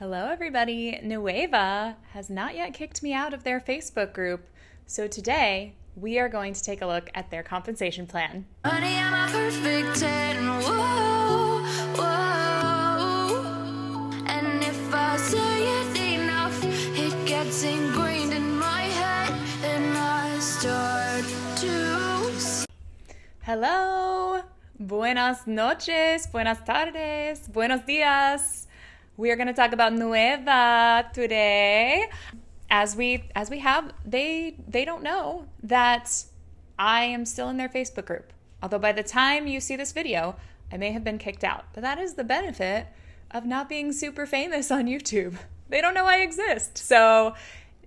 Hello, everybody. Nueva has not yet kicked me out of their Facebook group. So today we are going to take a look at their compensation plan. Honey, I'm a perfect 10. Whoa, whoa. And if I say it enough, it gets ingrained in my head, and I start to. Hello. Buenas noches, buenas tardes, buenos dias. We are going to talk about Nueva today. As we have, they don't know that I am still in their Facebook group. Although by the time you see this video, I may have been kicked out. But that is the benefit of not being super famous on YouTube. They don't know I exist. So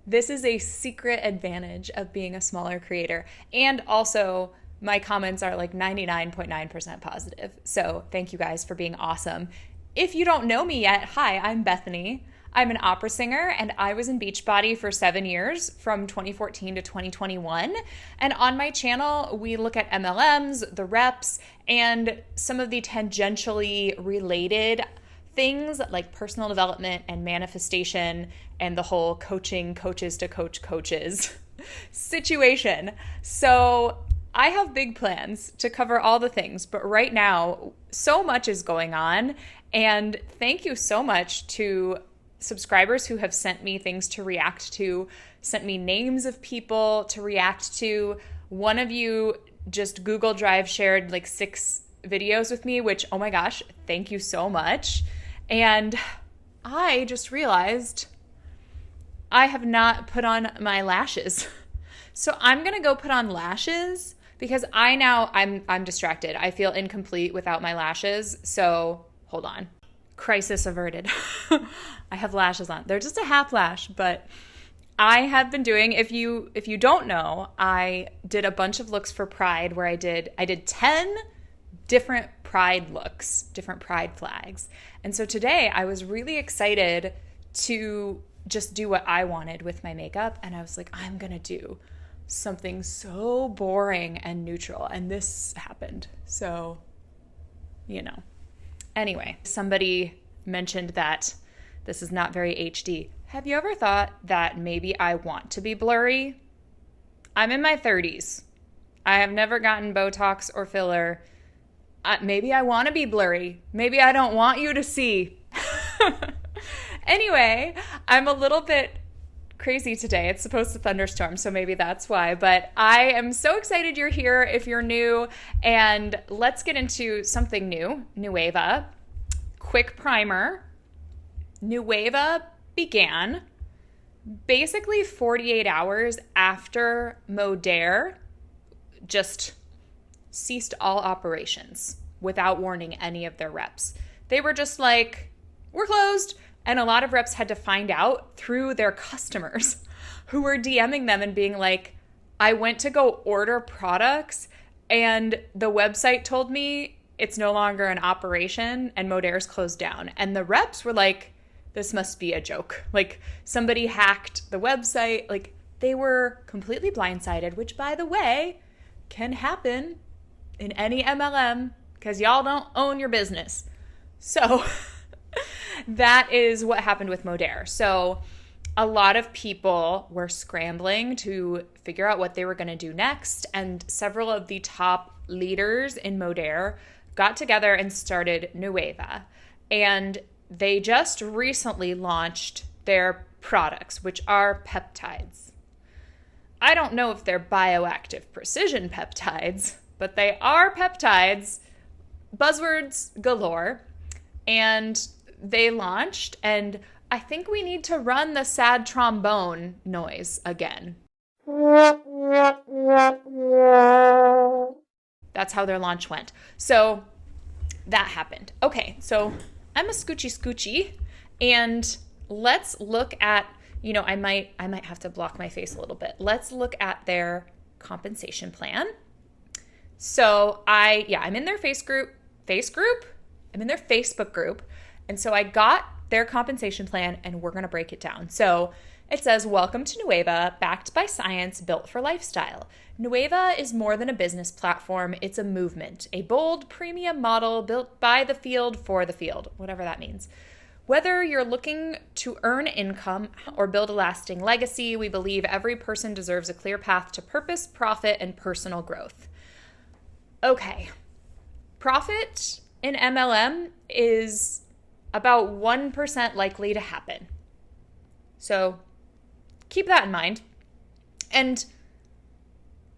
this is a secret advantage of being a smaller creator. And also, my comments are like 99.9% positive. So thank you guys for being awesome. If you don't know me yet, hi, I'm Bethany. I'm an opera singer, and I was in Beachbody for 7 years, from 2014 to 2021. And on my channel, we look at MLMs, the reps, and some of the tangentially related things like personal development and manifestation and the whole coaching coaches to coach coaches situation. So I have big plans to cover all the things, but right now, so much is going on. And thank you so much to subscribers who have sent me things to react to, sent me names of people to react to. One of you just Google Drive shared like 6 videos with me, which, oh my gosh, thank you so much. And I just realized I have not put on my lashes. So I'm going to go put on lashes because I'm distracted. I feel incomplete without my lashes. So hold on. Crisis averted. I have lashes on. They're just a half lash, but I have been doing, if you don't know, I did a bunch of looks for Pride where I did 10 different Pride looks, different Pride flags. And so today I was really excited to just do what I wanted with my makeup. And I was like, I'm going to do something so boring and neutral. And this happened. So, Anyway, somebody mentioned that this is not very HD. Have you ever thought that maybe I want to be blurry? I'm in my 30s. I have never gotten Botox or filler. Maybe I want to be blurry. Maybe I don't want you to see. Anyway, I'm a little bit crazy today. It's supposed to thunderstorm, so maybe that's why. But I am so excited you're here if you're new. And let's get into something new, Nueva. Quick primer. Nueva began basically 48 hours after Modere just ceased all operations without warning any of their reps. They were just like, we're closed. And a lot of reps had to find out through their customers who were DMing them and being like, I went to go order products and the website told me it's no longer an operation and Modere's closed down. And the reps were like, this must be a joke. Like somebody hacked the website. Like they were completely blindsided, which by the way, can happen in any MLM because y'all don't own your business. So that is what happened with Modere. So a lot of people were scrambling to figure out what they were going to do next. And several of the top leaders in Modere got together and started Nueva. And they just recently launched their products, which are peptides. I don't know if they're bioactive precision peptides, but they are peptides, buzzwords galore. And they launched, and I think we need to run the sad trombone noise again. That's how their launch went. So that happened. Okay, so I'm a scoochie, and let's look at, I might have to block my face a little bit. Let's look at their compensation plan. So I'm in their I'm in their Facebook group. And so I got their compensation plan and we're going to break it down. So it says, welcome to Nueva, backed by science, built for lifestyle. Nueva is more than a business platform. It's a movement, a bold premium model built by the field for the field, whatever that means. Whether you're looking to earn income or build a lasting legacy, we believe every person deserves a clear path to purpose, profit, and personal growth. Okay, profit in MLM is about 1% likely to happen. So keep that in mind. And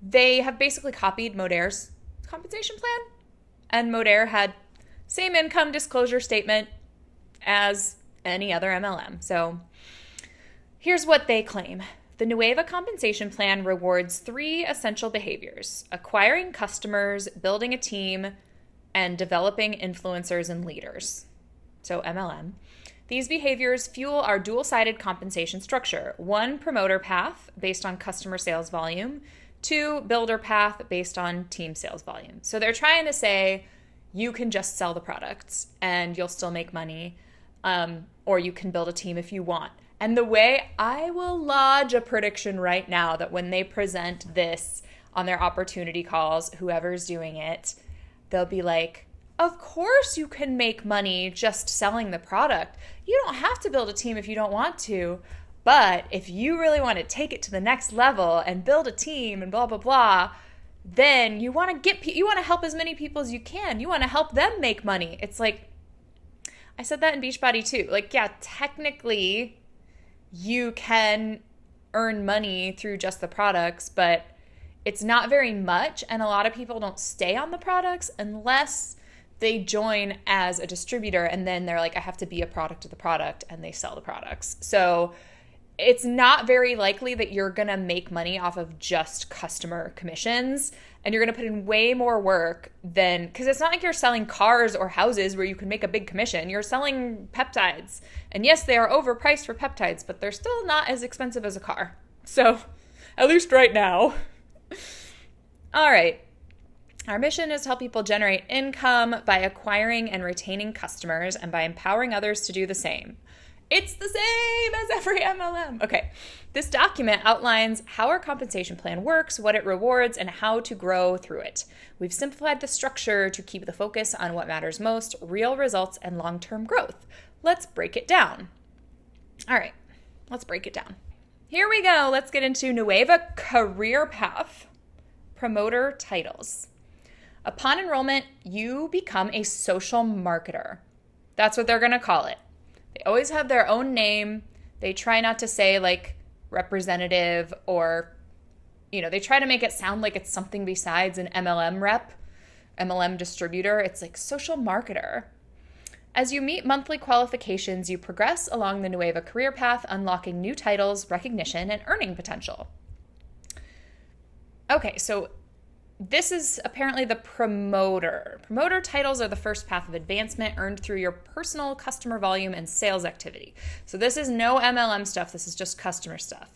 they have basically copied Moder's compensation plan. And Moder had same income disclosure statement as any other MLM. So here's what they claim. The Nueva compensation plan rewards 3 essential behaviors: acquiring customers, building a team, and developing influencers and leaders. So MLM. These behaviors fuel our dual-sided compensation structure. 1, promoter path based on customer sales volume. 2, builder path based on team sales volume. So they're trying to say you can just sell the products and you'll still make money, or you can build a team if you want. And the way I will lodge a prediction right now that when they present this on their opportunity calls, whoever's doing it, they'll be like, of course you can make money just selling the product. You don't have to build a team if you don't want to. But if you really want to take it to the next level and build a team and blah, blah, blah, then you want to help as many people as you can. You want to help them make money. It's like, I said that in Beachbody too. Like, yeah, technically you can earn money through just the products, but it's not very much. And a lot of people don't stay on the products unless they join as a distributor. And then they're like, I have to be a product of the product, and they sell the products. So it's not very likely that you're going to make money off of just customer commissions, and you're going to put in way more work than, because it's not like you're selling cars or houses where you can make a big commission. You're selling peptides. And yes, they are overpriced for peptides, but they're still not as expensive as a car. So at least right now. All right. Our mission is to help people generate income by acquiring and retaining customers and by empowering others to do the same. It's the same as every MLM. Okay, this document outlines how our compensation plan works, what it rewards, and how to grow through it. We've simplified the structure to keep the focus on what matters most: real results and long-term growth. Let's break it down. All right, let's break it down. Here we go. Let's get into Nueva career path. Promoter titles. Upon enrollment, you become a social marketer. That's what they're going to call it. They always have their own name. They try not to say like representative or, they try to make it sound like it's something besides an MLM rep, MLM distributor. It's like social marketer. As you meet monthly qualifications, you progress along the Nueva career path, unlocking new titles, recognition, and earning potential. Okay, so this is apparently the promoter. Promoter titles are the first path of advancement earned through your personal customer volume and sales activity. So this is no MLM stuff. This is just customer stuff.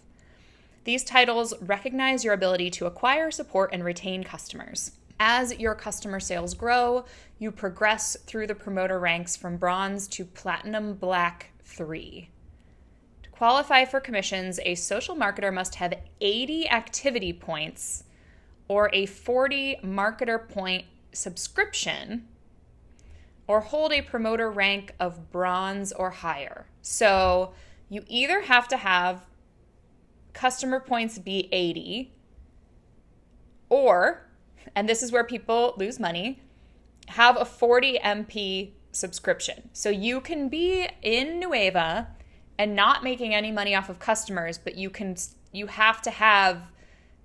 These titles recognize your ability to acquire, support, and retain customers. As your customer sales grow, you progress through the promoter ranks from bronze to platinum black 3. To qualify for commissions, a social marketer must have 80 activity points or a 40 marketer point subscription, or hold a promoter rank of bronze or higher. So you either have to have customer points be 80, or, and this is where people lose money, have a 40 MP subscription. So you can be in Nueva and not making any money off of customers, but you have to have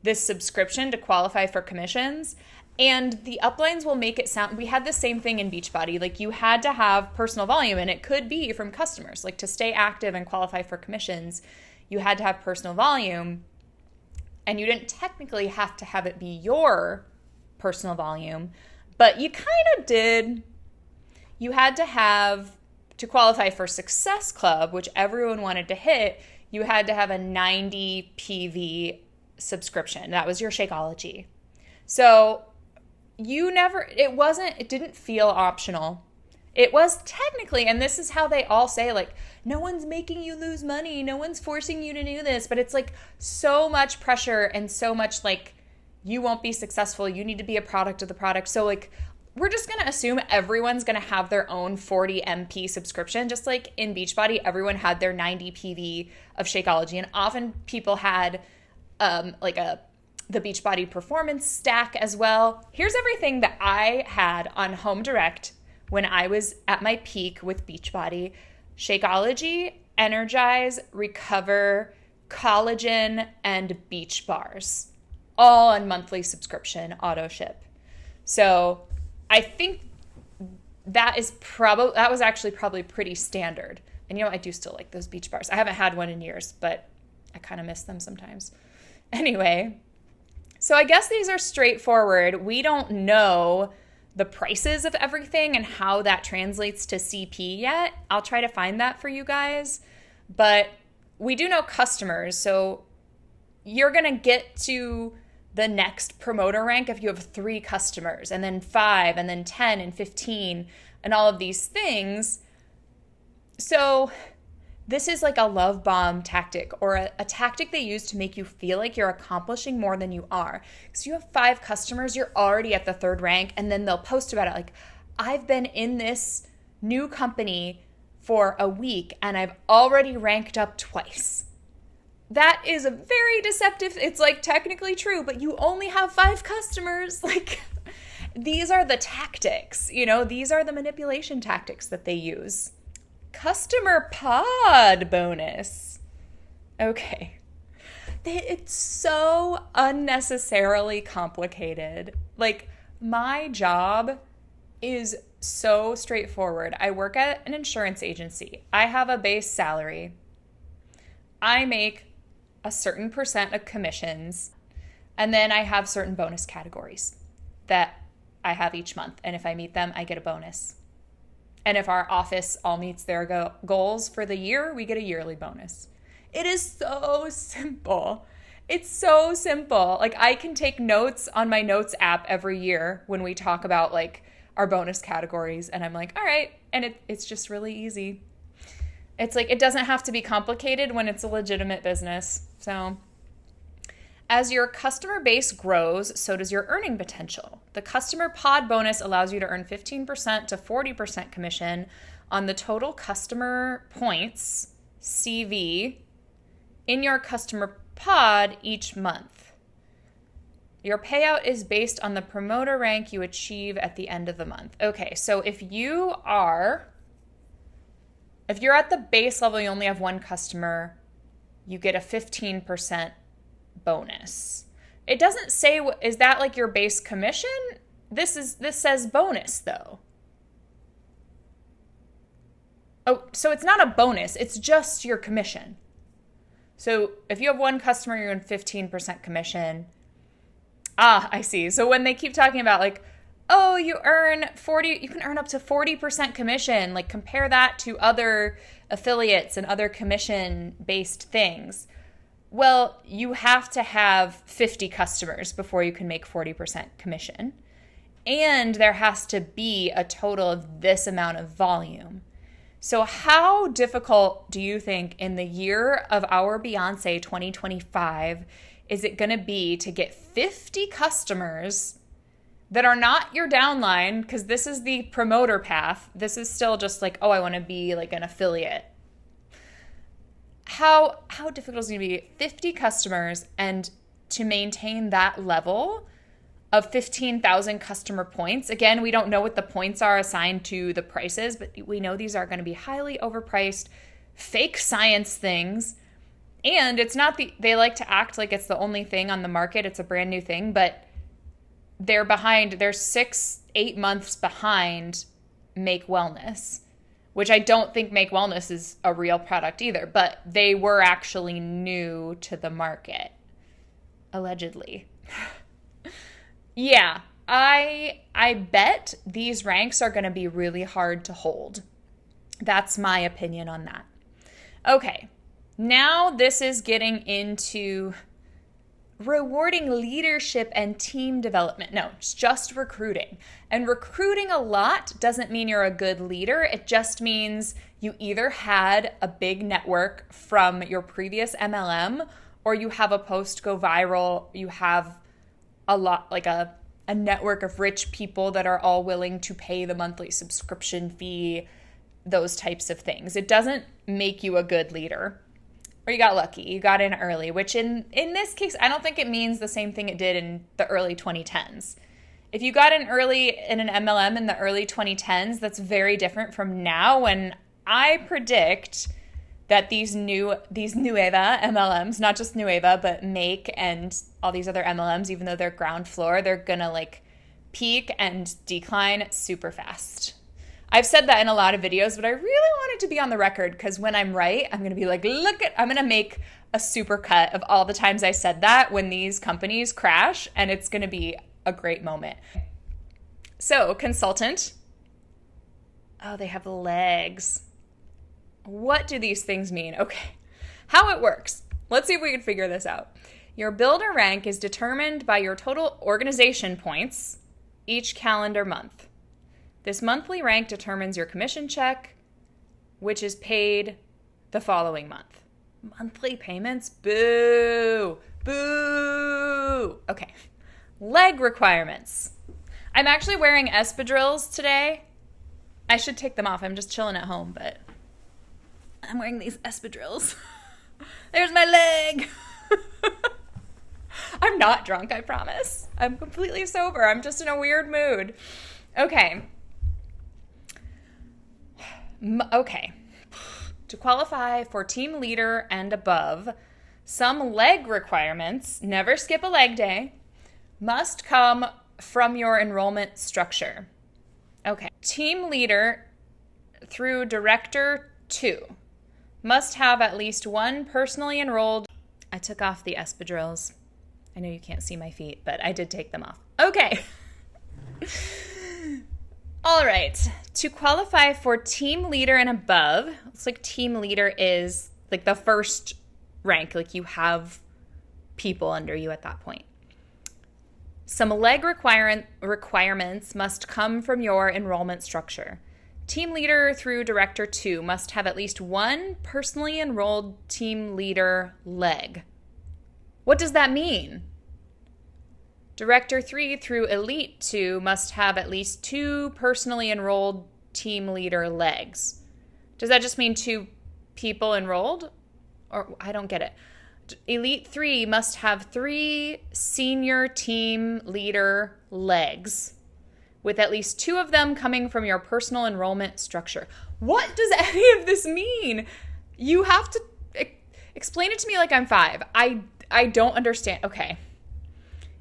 this subscription to qualify for commissions. And the uplines will make it sound, we had the same thing in Beachbody, like you had to have personal volume, and it could be from customers. Like to stay active and qualify for commissions, you had to have personal volume, and you didn't technically have to have it be your personal volume, but you kind of did. You had to have, to qualify for Success Club, which everyone wanted to hit, you had to have a 90 PV subscription. That was your Shakeology. So it didn't feel optional. It was technically, and this is how they all say, like, no one's making you lose money, no one's forcing you to do this, but it's like so much pressure and so much like you won't be successful, you need to be a product of the product. So like we're just going to assume everyone's going to have their own 40 MP subscription. Just like in Beachbody, everyone had their 90 PV of Shakeology. And often people had the Beachbody Performance stack as well. Here's everything that I had on Home Direct when I was at my peak with Beachbody. Shakeology, Energize, Recover, Collagen, and Beach Bars. All on monthly subscription, auto ship. So I think that was actually probably pretty standard. And I do still like those Beach Bars. I haven't had one in years, but I kind of miss them sometimes. Anyway, so I guess these are straightforward. We don't know the prices of everything and how that translates to CP yet. I'll try to find that for you guys. But we do know customers. So you're going to get to the next promoter rank if you have 3 customers, and then 5, and then 10, and 15, and all of these things. So this is like a love bomb tactic, or a tactic they use to make you feel like you're accomplishing more than you are. So you have 5 customers, you're already at the 3rd rank, and then they'll post about it like, I've been in this new company for a week, and I've already ranked up twice. That is a very deceptive, it's like technically true, but you only have 5 customers. Like, these are the tactics, these are the manipulation tactics that they use. Customer pod bonus. Okay. It's so unnecessarily complicated. Like, my job is so straightforward. I work at an insurance agency. I have a base salary. I make a certain % of commissions, and then I have certain bonus categories that I have each month. And if I meet them, I get a bonus. And if our office all meets their goals for the year, we get a yearly bonus. It is so simple. It's so simple. Like, I can take notes on my notes app every year when we talk about like our bonus categories, and I'm like, all right. And it's just really easy. It's like, it doesn't have to be complicated when it's a legitimate business. So as your customer base grows, so does your earning potential. The customer pod bonus allows you to earn 15% to 40% commission on the total customer points, CV, in your customer pod each month. Your payout is based on the promoter rank you achieve at the end of the month. Okay, so if you're at the base level, you only have 1 customer, you get a 15% bonus. It doesn't say, is that like your base commission? This says bonus though. Oh, so it's not a bonus, it's just your commission. So if you have 1 customer, you're in 15% commission. Ah, I see. So when they keep talking about like, oh, you can earn up to 40% commission. Like, compare that to other affiliates and other commission-based things. Well, you have to have 50 customers before you can make 40% commission. And there has to be a total of this amount of volume. So how difficult do you think in the year of our Beyonce 2025 is it going to be to get 50 customers that are not your downline, because this is the promoter path. This is still just like, oh, I want to be like an affiliate. How difficult is it going to be 50 customers and to maintain that level of 15,000 customer points? Again, we don't know what the points are assigned to the prices, but we know these are going to be highly overpriced, fake science things. And it's not they like to act like it's the only thing on the market. It's a brand new thing, but they're 6-8 months behind Make Wellness, which I don't think Make Wellness is a real product either, but they were actually new to the market, allegedly. Yeah, I bet these ranks are going to be really hard to hold. That's my opinion on that. Okay, now this is getting into rewarding leadership and team development. No, it's just recruiting. And recruiting a lot doesn't mean you're a good leader. It just means you either had a big network from your previous MLM, or you have a post go viral, you have a lot, like a a network of rich people that are all willing to pay the monthly subscription fee, those types of things. It doesn't make you a good leader. Or you got lucky. You got in early, which in this case, I don't think it means the same thing it did in the early 2010s. If you got in early in an MLM in the early 2010s, that's very different from now, when I predict that these Nueva MLMs, not just Nueva, but Make and all these other MLMs, even though they're ground floor, they're gonna like peak and decline super fast. I've said that in a lot of videos, but I really want it to be on the record, because when I'm right, I'm gonna be like, I'm gonna make a super cut of all the times I said that when these companies crash, and it's gonna be a great moment. So, consultant. Oh, they have legs. What do these things mean? Okay, how it works. Let's see if we can figure this out. Your builder rank is determined by your total organization points each calendar month. This monthly rank determines your commission check, which is paid the following month. Monthly payments? Boo! Boo! Okay. Leg requirements. I'm actually wearing espadrilles today. I should take them off. I'm just chilling at home, but I'm wearing these espadrilles. There's my leg. I'm not drunk, I promise. I'm completely sober. I'm just in a weird mood. Okay. To qualify for team leader and above, some leg requirements, never skip a leg day, must come from your enrollment structure. Okay. Team leader through director 2 must have at least one personally enrolled. I took off the espadrilles. I know you can't see my feet, but I did take them off. Okay. All right. To qualify for team leader and above, it's like team leader is like the first rank, like you have people under you at that point. Some leg requirements must come from your enrollment structure. Team leader through director 2 must have at least one personally enrolled team leader leg. What does that mean? Director 3 through elite 2 must have at least 2 personally enrolled team leader legs. Does that just mean 2 people enrolled? Or I don't get it. Elite 3 must have 3 senior team leader legs, with at least 2 of them coming from your personal enrollment structure. What does any of this mean? You have to explain it to me like I'm 5. I don't understand. Okay.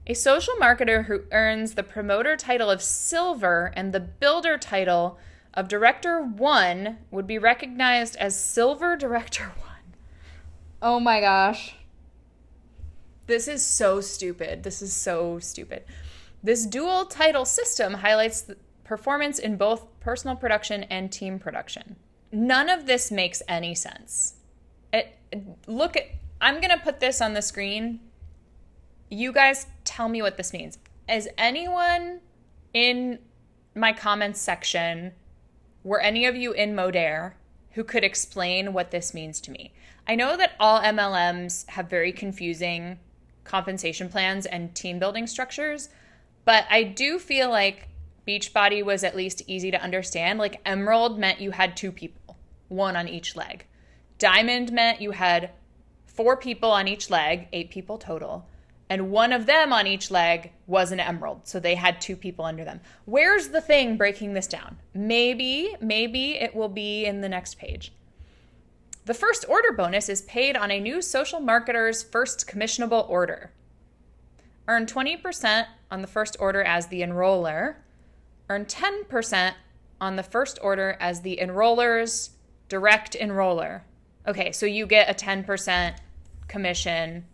A social marketer who earns the promoter title of Silver and the builder title of Director 1 would be recognized as Silver Director 1. Oh my gosh. This is so stupid. This dual title system highlights the performance in both personal production and team production. None of this makes any sense. I'm going to put this on the screen. You guys tell me what this means. Is anyone in my comments section, were any of you in Modere, who could explain what this means to me? I know that all MLMs have very confusing compensation plans and team building structures, but I do feel like Beachbody was at least easy to understand. Like Emerald meant you had 2 people, 1 on each leg. Diamond meant you had 4 people on each leg, 8 people total, and 1 of them on each leg was an Emerald, so they had 2 people under them. Where's the thing breaking this down? Maybe it will be in the next page. The first order bonus is paid on a new social marketer's first commissionable order. Earn 20% on the first order as the enroller. Earn 10% on the first order as the enroller's direct enroller. Okay, so you get a 10% commission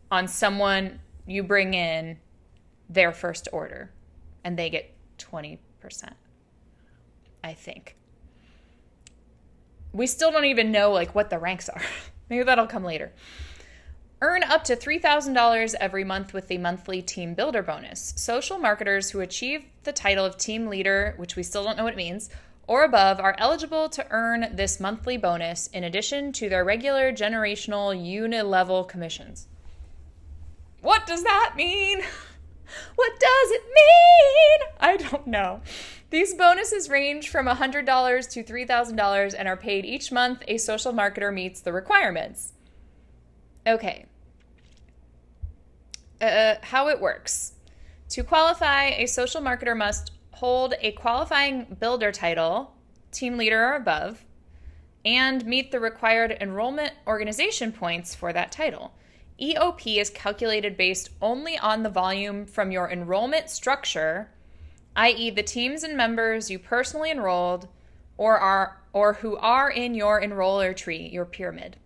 on someone you bring in their first order, and they get 20%, I think. We still don't even know like what the ranks are. Maybe that'll come later. Earn up to $3,000 every month with the monthly team builder bonus. Social marketers who achieve the title of team leader, which we still don't know what it means, or above are eligible to earn this monthly bonus in addition to their regular generational unilevel commissions. What does that mean? What does it mean? I don't know. These bonuses range from $100 to $3,000 and are paid each month a social marketer meets the requirements. Okay. How it works. To qualify, a social marketer must hold a qualifying builder title, team leader or above, and meet the required enrollment organization points for that title. EOP is calculated based only on the volume from your enrollment structure, i.e. the teams and members you personally enrolled or who are in your enroller tree, your pyramid.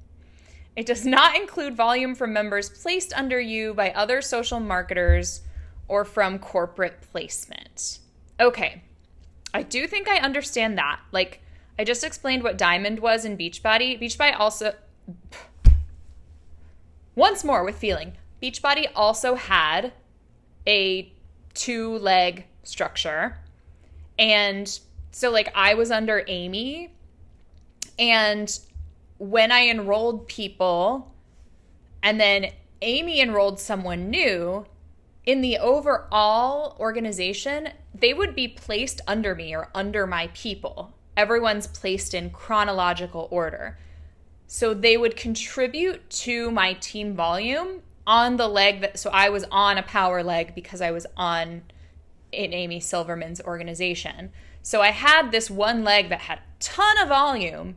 It does not include volume from members placed under you by other social marketers or from corporate placement. Okay, I do think I understand that. Like, I just explained what Diamond was in Beachbody. Beachbody also... Once more with feeling. Beachbody also had a 2-leg structure. And so, like, I was under Amy. And when I enrolled people, and then Amy enrolled someone new, in the overall organization, they would be placed under me or under my people. Everyone's placed in chronological order. So they would contribute to my team volume on the leg that, so I was on a power leg because I was on in Amy Silverman's organization. So I had this one leg that had a ton of volume,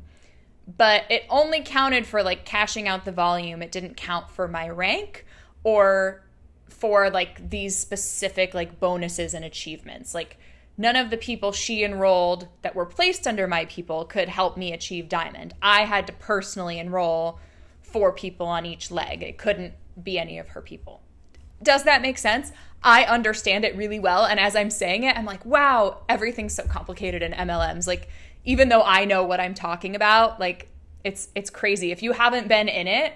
but it only counted for like cashing out the volume. It didn't count for my rank or for like these specific like bonuses and achievements. Like none of the people she enrolled that were placed under my people could help me achieve Diamond. I had to personally enroll 4 people on each leg. It couldn't be any of her people. Does that make sense? I understand it really well. And as I'm saying it, I'm like, wow, everything's so complicated in MLMs. Like, even though I know what I'm talking about, like it's crazy. If you haven't been in it,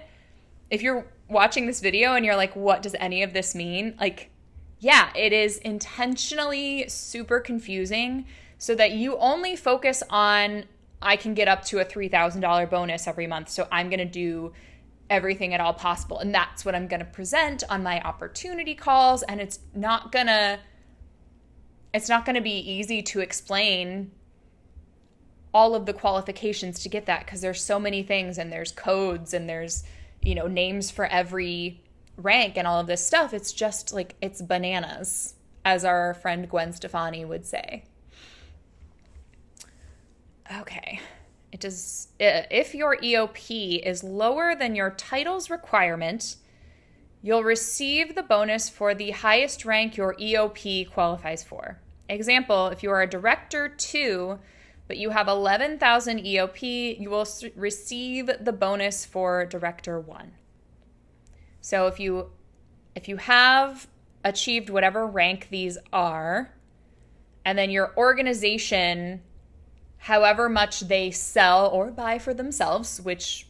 if you're watching this video and you're like, what does any of this mean? Like, yeah, it is intentionally super confusing so that you only focus on, I can get up to a $3,000 bonus every month, so I'm going to do everything at all possible. And that's what I'm going to present on my opportunity calls. And it's not going to be easy to explain all of the qualifications to get that, because there's so many things and there's codes and there's, you know, names for every rank and all of this stuff. It's just like, it's bananas, as our friend Gwen Stefani would say. Okay. If your EOP is lower than your title's requirement, you'll receive the bonus for the highest rank your EOP qualifies for. Example, if you are a Director 2, but you have 11,000 EOP, you will receive the bonus for Director 1. So if you have achieved whatever rank these are, and then your organization, however much they sell or buy for themselves, which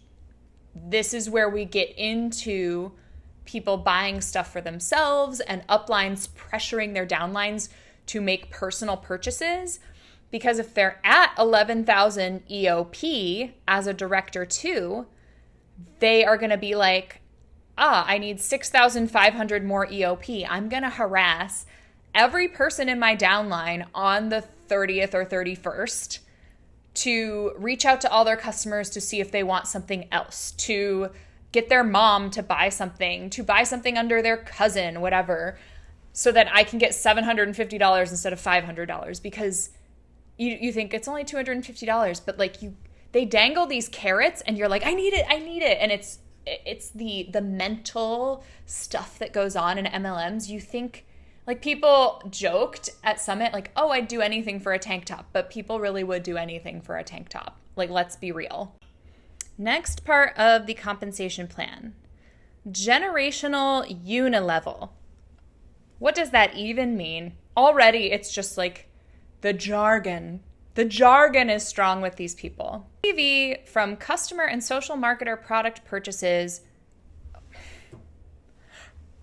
this is where we get into people buying stuff for themselves and uplines pressuring their downlines to make personal purchases. Because if they're at 11,000 EOP as a Director 2, they are going to be like, I need 6,500 more EOP. I'm going to harass every person in my downline on the 30th or 31st to reach out to all their customers to see if they want something else, to get their mom to buy something under their cousin, whatever, so that I can get $750 instead of $500, because you think it's only $250, but like they dangle these carrots and you're like, I need it. And it's the mental stuff that goes on in MLMs. You think, like, people joked at Summit, like, oh, I'd do anything for a tank top, but people really would do anything for a tank top. Like, let's be real. Next part of the compensation plan, generational unilevel. What does that even mean? Already, it's just like the jargon. The jargon is strong with these people. CV from customer and social marketer product purchases.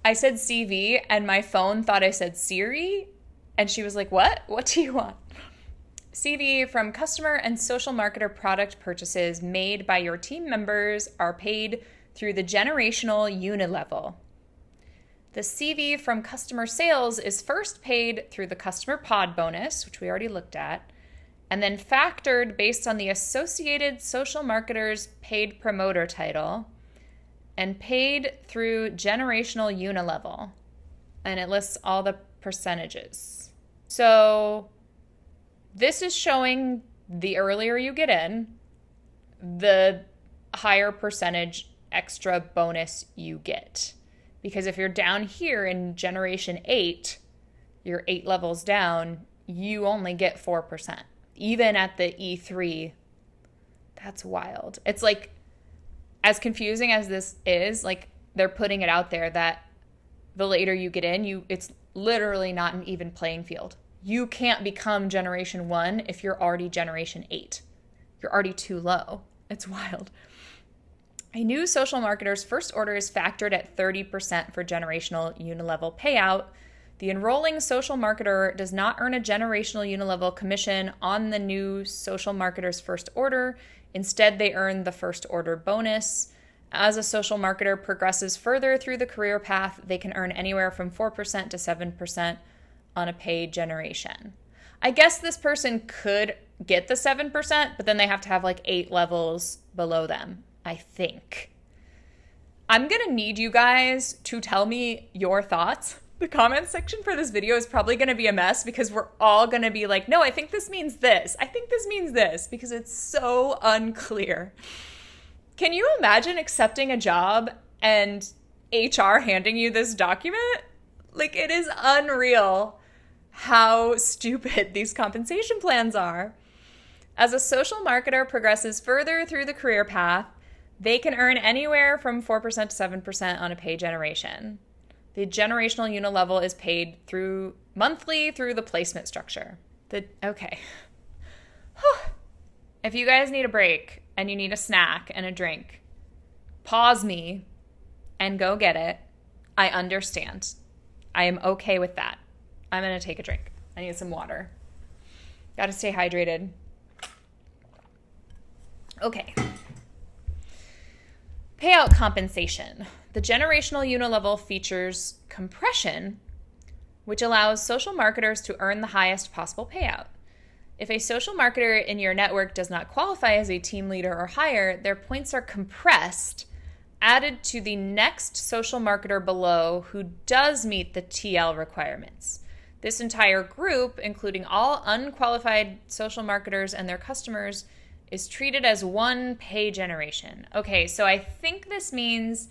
I said CV and my phone thought I said Siri, and she was like, what? What do you want? CV from customer and social marketer product purchases made by your team members are paid through the generational unilevel. The CV from customer sales is first paid through the customer pod bonus, which we already looked at, and then factored based on the associated social marketer's paid promoter title, and paid through generational unilevel. And it lists all the percentages. So this is showing the earlier you get in, the higher percentage extra bonus you get. Because if you're down here in generation 8, you're 8 levels down, you only get 4%. Even at the E3, that's wild. It's like, as confusing as this is, like they're putting it out there that the later you get in, it's literally not an even playing field. You can't become generation 1 if you're already generation 8. You're already too low. It's wild. A new social marketer's first order is factored at 30% for generational unilevel payout. The enrolling social marketer does not earn a generational unilevel commission on the new social marketer's first order. Instead, they earn the first order bonus. As a social marketer progresses further through the career path, they can earn anywhere from 4% to 7% on a paid generation. I guess this person could get the 7%, but then they have to have like 8 levels below them, I think. I'm going to need you guys to tell me your thoughts. The comments section for this video is probably going to be a mess because we're all going to be like, no, I think this means this. I think this means this, because it's so unclear. Can you imagine accepting a job and HR handing you this document? Like, it is unreal how stupid these compensation plans are. As a social marketer progresses further through the career path, they can earn anywhere from 4% to 7% on a pay generation. The generational unilevel is paid through monthly through the placement structure. Okay. If you guys need a break and you need a snack and a drink, pause me and go get it. I understand. I am okay with that. I'm going to take a drink. I need some water. Got to stay hydrated. Okay. Payout compensation. The generational unilevel features compression, which allows social marketers to earn the highest possible payout. If a social marketer in your network does not qualify as a team leader or higher, their points are compressed, added to the next social marketer below who does meet the TL requirements. This entire group, including all unqualified social marketers and their customers, is treated as one pay generation. Okay, so I think this means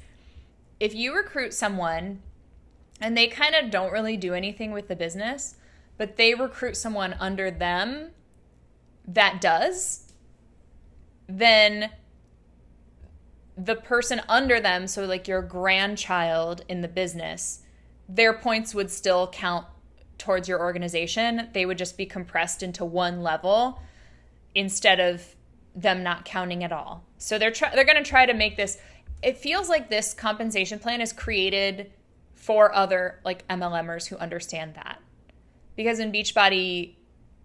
if you recruit someone and they kind of don't really do anything with the business, but they recruit someone under them that does, then the person under them, so like your grandchild in the business, their points would still count towards your organization. They would just be compressed into one level instead of them not counting at all. So they're going to try to make this, it feels like this compensation plan is created for other like MLMers who understand that. Because in Beachbody,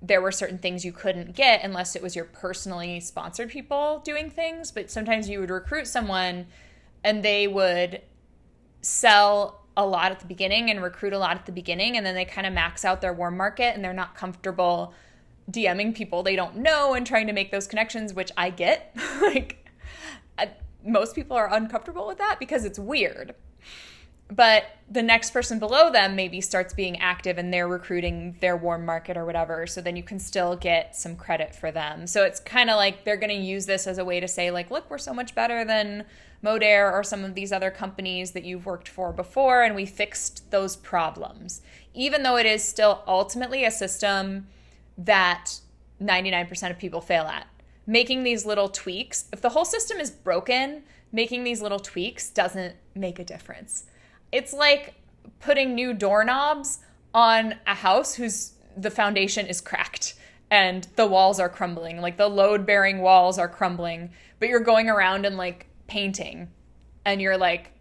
there were certain things you couldn't get unless it was your personally sponsored people doing things. But sometimes you would recruit someone and they would sell a lot at the beginning and recruit a lot at the beginning. And then they kind of max out their warm market and they're not comfortable DMing people they don't know and trying to make those connections, which I get. Most people are uncomfortable with that because it's weird. But the next person below them maybe starts being active and they're recruiting their warm market or whatever. So then you can still get some credit for them. So it's kind of like they're going to use this as a way to say, like, look, we're so much better than Modere or some of these other companies that you've worked for before. And we fixed those problems, even though it is still ultimately a system that 99% of people fail at. Making these little tweaks, if the whole system is broken, making these little tweaks doesn't make a difference. It's like putting new doorknobs on a house the foundation is cracked and the walls are crumbling, like the load-bearing walls are crumbling, but you're going around and like painting and you're like,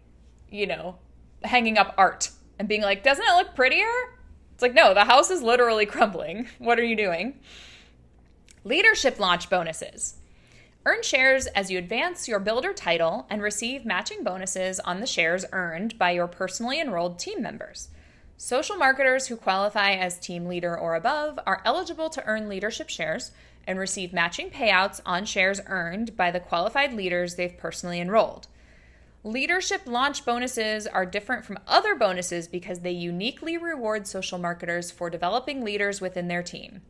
hanging up art and being like, doesn't it look prettier? It's like, no, the house is literally crumbling. What are you doing? Leadership launch bonuses. Earn shares as you advance your builder title and receive matching bonuses on the shares earned by your personally enrolled team members. Social marketers who qualify as team leader or above are eligible to earn leadership shares and receive matching payouts on shares earned by the qualified leaders they've personally enrolled. Leadership launch bonuses are different from other bonuses because they uniquely reward social marketers for developing leaders within their team.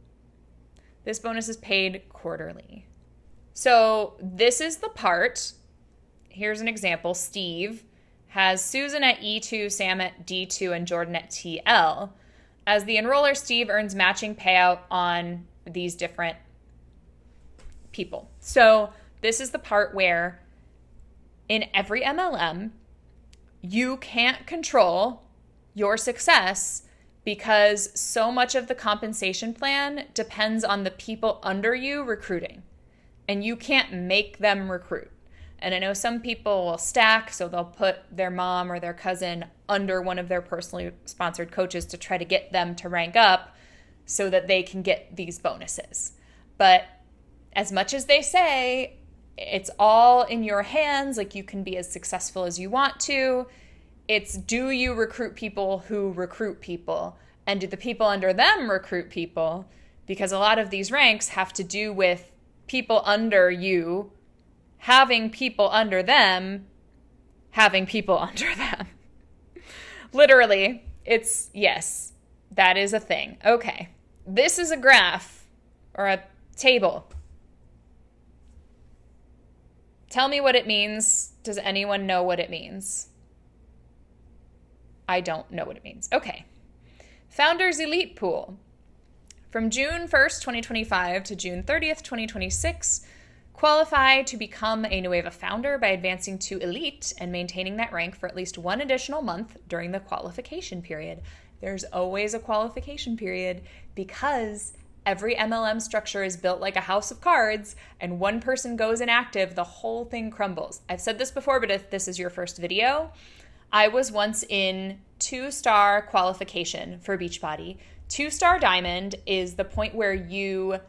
This bonus is paid quarterly. So this is the part. Here's an example. Steve has Susan at E2, Sam at D2, and Jordan at TL. As the enroller, Steve earns matching payout on these different people. So this is the part where in every MLM, you can't control your success because so much of the compensation plan depends on the people under you recruiting, and you can't make them recruit. And I know some people will stack, so they'll put their mom or their cousin under one of their personally sponsored coaches to try to get them to rank up so that they can get these bonuses. But as much as they say, it's all in your hands, like you can be as successful as you want to. It's, do you recruit people who recruit people? And do the people under them recruit people? Because a lot of these ranks have to do with people under you having people under them, having people under them. Literally, it's, yes, that is a thing. Okay, this is a graph or a table. Tell me what it means. Does anyone know what it means? I don't know what it means. Okay. Founders Elite Pool. From June 1st, 2025 to June 30th, 2026, qualify to become a Nueva founder by advancing to Elite and maintaining that rank for at least one additional month during the qualification period. There's always a qualification period because every MLM structure is built like a house of cards, and one person goes inactive, the whole thing crumbles. I've said this before, but if this is your first video, I was once in 2-star qualification for Beachbody. 2-star diamond is the point where you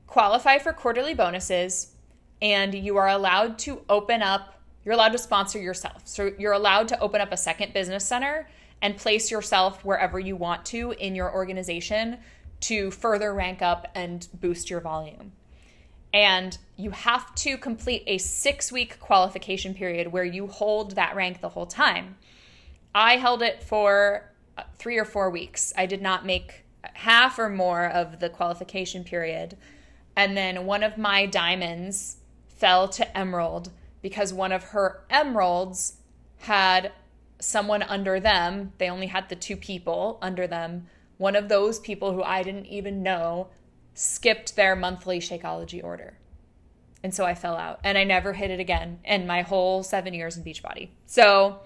qualify for quarterly bonuses and you are allowed to open up, you're allowed to sponsor yourself. So you're allowed to open up a second business center and place yourself wherever you want to in your organization to further rank up and boost your volume. And you have to complete a 6-week qualification period where you hold that rank the whole time. I held it for 3 or 4 weeks. I did not make half or more of the qualification period. And then one of my diamonds fell to emerald because one of her emeralds had someone under them. They only had the 2 people under them. One of those people who I didn't even know skipped their monthly Shakeology order. And so I fell out and I never hit it again in my whole 7 years in Beachbody. So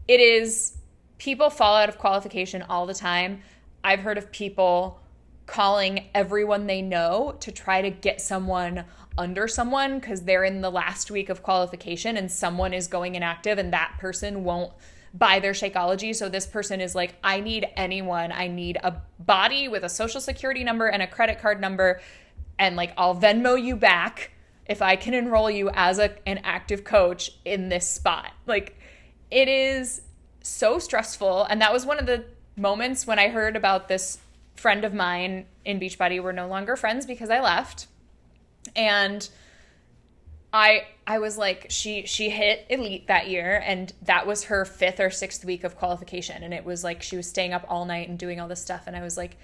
it is, people fall out of qualification all the time. I've heard of people calling everyone they know to try to get someone under someone because they're in the last week of qualification and someone is going inactive and that person won't buy their Shakeology. So this person is like, I need anyone. I need a body with a social security number and a credit card number. And like, I'll Venmo you back if I can enroll you as an active coach in this spot. Like, it is so stressful. And that was one of the moments when I heard about this friend of mine in Beachbody. We're no longer friends because I left. And I was like, she hit Elite that year, and that was her 5th or 6th week of qualification. And it was like she was staying up all night and doing all this stuff. And I was like,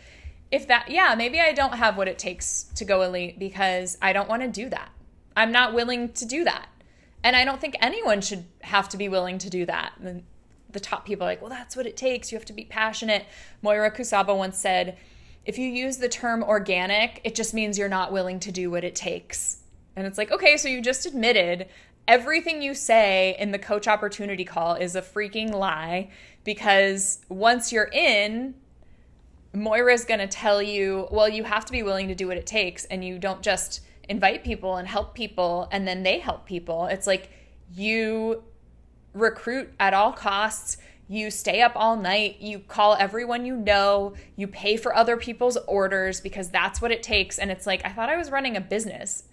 maybe I don't have what it takes to go Elite because I don't want to do that. I'm not willing to do that. And I don't think anyone should have to be willing to do that. And the top people are like, well, that's what it takes. You have to be passionate. Moira Kusaba once said, if you use the term organic, it just means you're not willing to do what it takes. And it's like, okay, so you just admitted everything you say in the coach opportunity call is a freaking lie, because once you're in, Moira's going to tell you, well, you have to be willing to do what it takes, and you don't just invite people and help people and then they help people. It's like you recruit at all costs, you stay up all night, you call everyone you know, you pay for other people's orders because that's what it takes. And it's like, I thought I was running a business.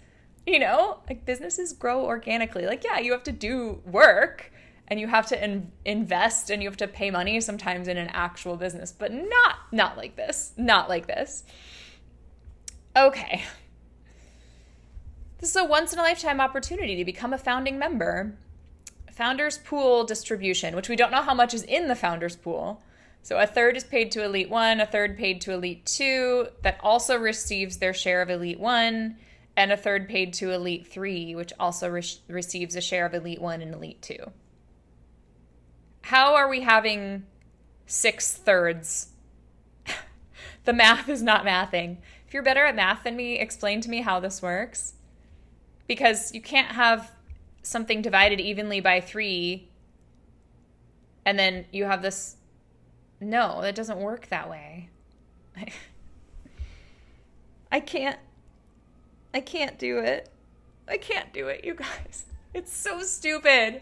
You know, like businesses grow organically. Like, yeah, you have to do work and you have to invest and you have to pay money sometimes in an actual business, but not like this. Not like this. Okay. This is a once-in-a-lifetime opportunity to become a founding member. Founders Pool distribution, which we don't know how much is in the Founders Pool. So a third is paid to Elite 1, a third paid to Elite 2, that also receives their share of Elite 1, and a third paid to Elite 3, which also receives a share of Elite 1 and Elite 2. How are we having 6/3? The math is not mathing. If you're better at math than me, explain to me how this works. Because you can't have something divided evenly by 3 and then you have this. No, that doesn't work that way. I can't do it. I can't do it, you guys. It's so stupid.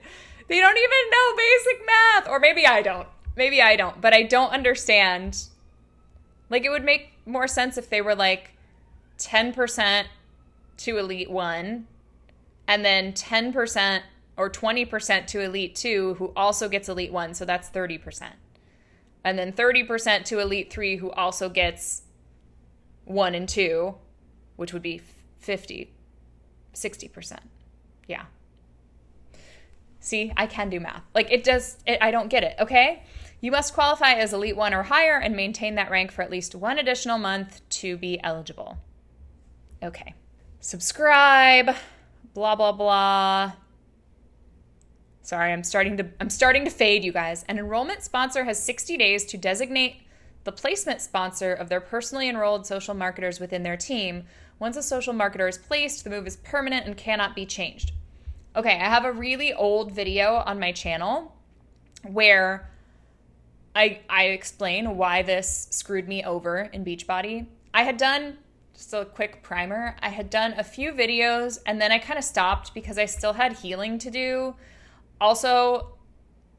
They don't even know basic math. Or maybe I don't. But I don't understand. Like, it would make more sense if they were like 10% to Elite 1 and then 10% or 20% to Elite 2, who also gets Elite 1, so that's 30%. And then 30% to Elite 3, who also gets 1 and 2, which would be 60%. Yeah. See, I can do math. Like, I don't get it, okay? You must qualify as Elite 1 or higher and maintain that rank for at least 1 additional month to be eligible. Okay. Subscribe. Blah, blah, blah. Sorry, I'm starting to fade, you guys. An enrollment sponsor has 60 days to designate the placement sponsor of their personally enrolled social marketers within their team. Once a social marketer is placed, the move is permanent and cannot be changed. Okay, I have a really old video on my channel where I explain why this screwed me over in Beachbody. I had done, just a quick primer, I had done a few videos and then I kind of stopped because I still had healing to do. Also,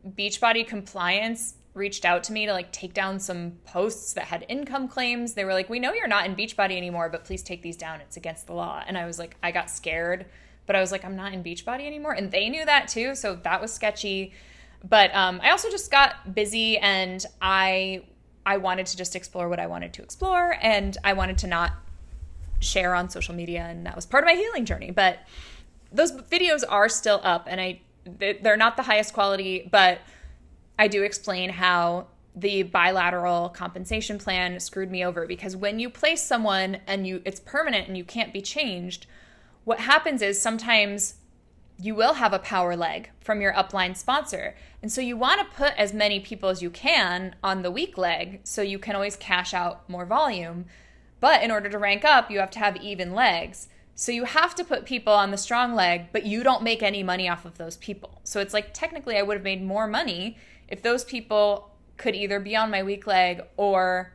Beachbody Compliance reached out to me to like take down some posts that had income claims. They were like, we know you're not in Beachbody anymore, but please take these down. It's against the law. And I was like, I got scared, but I was like, I'm not in Beachbody anymore. And they knew that too. So that was sketchy. But I also just got busy and I wanted to just explore what I wanted to explore. And I wanted to not share on social media. And that was part of my healing journey. But those videos are still up and they're not the highest quality, but I do explain how the bilateral compensation plan screwed me over because when you place someone and it's permanent and you can't be changed, what happens is sometimes you will have a power leg from your upline sponsor. And so you want to put as many people as you can on the weak leg so you can always cash out more volume. But in order to rank up, you have to have even legs. So you have to put people on the strong leg, but you don't make any money off of those people. So it's like technically I would have made more money if those people could either be on my weak leg or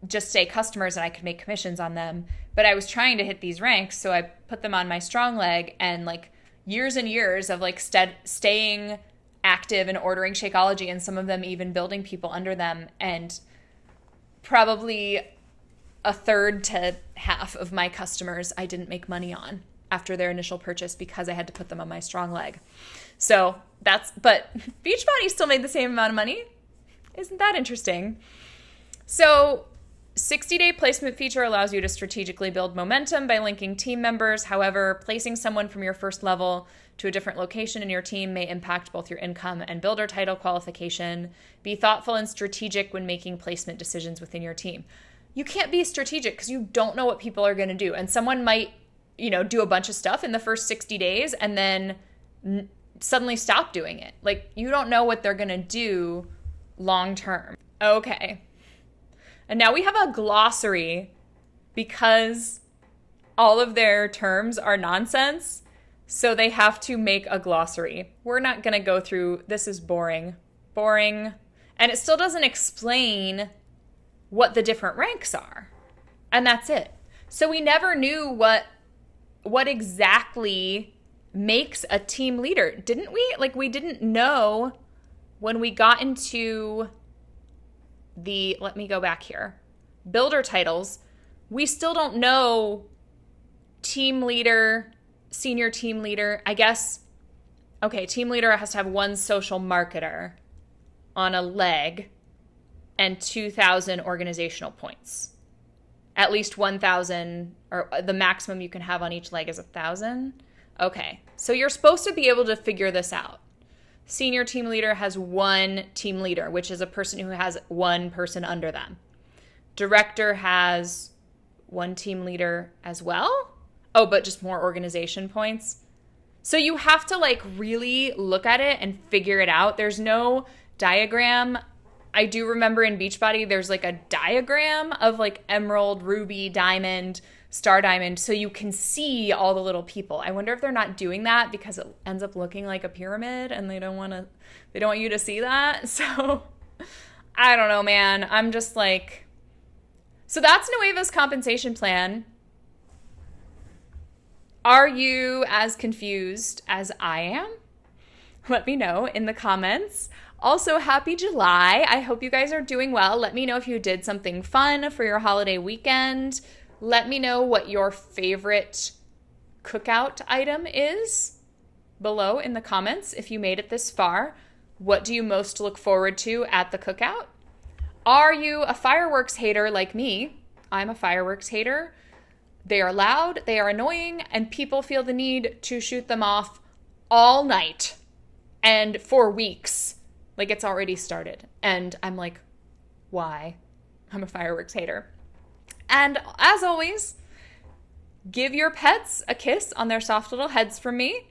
just stay customers and I could make commissions on them. But I was trying to hit these ranks, so I put them on my strong leg and like years and years of like staying active and ordering Shakeology and some of them even building people under them, and probably a third to half of my customers I didn't make money on after their initial purchase because I had to put them on my strong leg. So but Beachbody still made the same amount of money. Isn't that interesting? So 60-day placement feature allows you to strategically build momentum by linking team members. However, placing someone from your first level to a different location in your team may impact both your income and builder title qualification. Be thoughtful and strategic when making placement decisions within your team. You can't be strategic because you don't know what people are going to do. And someone might, do a bunch of stuff in the first 60 days and then suddenly stop doing it. Like, you don't know what they're going to do long term. Okay. And now we have a glossary because all of their terms are nonsense. So they have to make a glossary. We're not going to go through, this is boring. And it still doesn't explain what the different ranks are. And that's it. So we never knew what exactly makes a team leader, didn't we? Like, we didn't know when we got into let me go back here, builder titles, we still don't know team leader senior team leader, I guess, okay, team leader has to have one social marketer on a leg and 2,000 organizational points. At least 1,000, or the maximum you can have on each leg is 1,000. Okay, so you're supposed to be able to figure this out. Senior team leader has one team leader, which is a person who has one person under them. Director has one team leader as well. Oh, but just more organization points. So you have to like really look at it and figure it out. There's no diagram. I do remember in Beachbody, there's like a diagram of like emerald, ruby, diamond, star diamond, so you can see all the little people. I wonder if they're not doing that because it ends up looking like a pyramid and they don't want you to see that. So I don't know, man. I'm just like, so that's Nueva's compensation plan. Are you as confused as I am? Let me know in the comments. Also, happy July. I hope you guys are doing well. Let me know if you did something fun for your holiday weekend. Let me know what your favorite cookout item is below in the comments. If you made it this far, what do you most look forward to at the cookout? Are you a fireworks hater like me? I'm a fireworks hater. They are loud, they are annoying, and people feel the need to shoot them off all night and for weeks. Like it's already started. And I'm like, why? I'm a fireworks hater. And as always, give your pets a kiss on their soft little heads from me.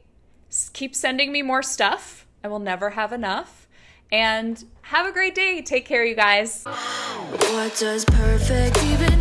Keep sending me more stuff. I will never have enough. And have a great day. Take care, you guys. What does perfect even